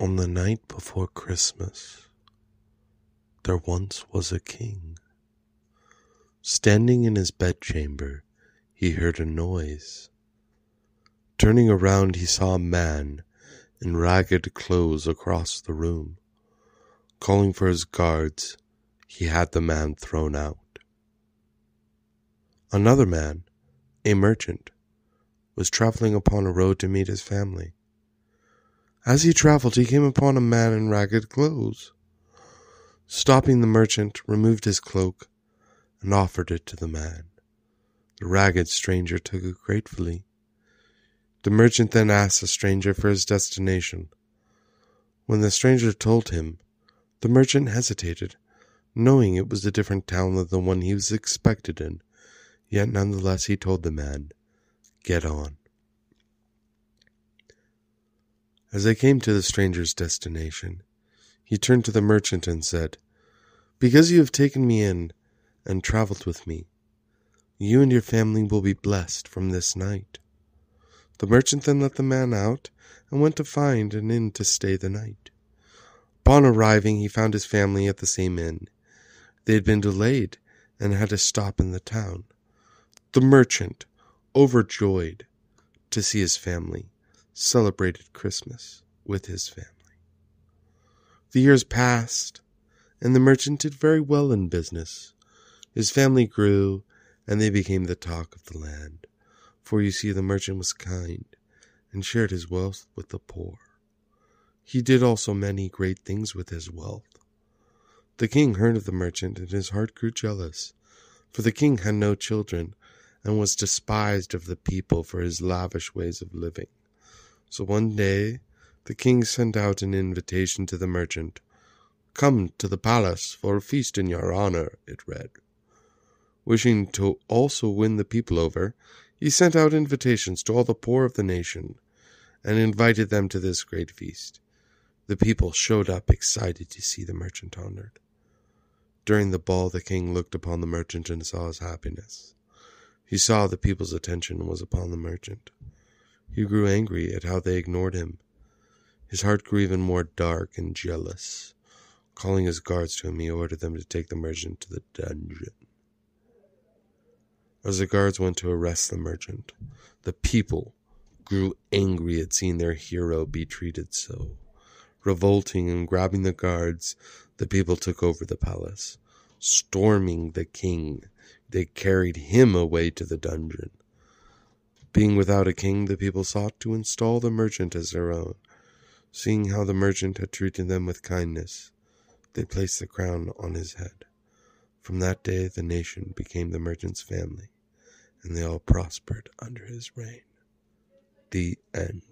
On the night before Christmas, there once was a king. Standing in his bedchamber, he heard a noise. Turning around, he saw a man in ragged clothes across the room. Calling for his guards, he had the man thrown out. Another man, a merchant, was traveling upon a road to meet his family. As he traveled, he came upon a man in ragged clothes. Stopping, the merchant removed his cloak and offered it to the man. The ragged stranger took it gratefully. The merchant then asked the stranger for his destination. When the stranger told him, the merchant hesitated, knowing it was a different town than the one he was expected in. Yet nonetheless he told the man, "Get on." As they came to the stranger's destination, he turned to the merchant and said, "Because you have taken me in and traveled with me, you and your family will be blessed from this night." The merchant then let the man out and went to find an inn to stay the night. Upon arriving, he found his family at the same inn. They had been delayed and had to stop in the town. The merchant, overjoyed to see his family, celebrated Christmas with his family. The years passed, and the merchant did very well in business. His family grew, and they became the talk of the land. For you see, the merchant was kind and shared his wealth with the poor. He did also many great things with his wealth. The king heard of the merchant, and his heart grew jealous, for the king had no children and was despised of the people for his lavish ways of living. So one day the king sent out an invitation to the merchant. "Come to the palace for a feast in your honor," it read. Wishing to also win the people over, he sent out invitations to all the poor of the nation and invited them to this great feast. The people showed up excited to see the merchant honored. During the ball, the king looked upon the merchant and saw his happiness. He saw the people's attention was upon the merchant. He grew angry at how they ignored him. His heart grew even more dark and jealous. Calling his guards to him, he ordered them to take the merchant to the dungeon. As the guards went to arrest the merchant, the people grew angry at seeing their hero be treated so. Revolting and grabbing the guards, the people took over the palace. Storming the king, they carried him away to the dungeon. Being without a king, the people sought to install the merchant as their own. Seeing how the merchant had treated them with kindness, they placed the crown on his head. From that day, the nation became the merchant's family, and they all prospered under his reign. The end.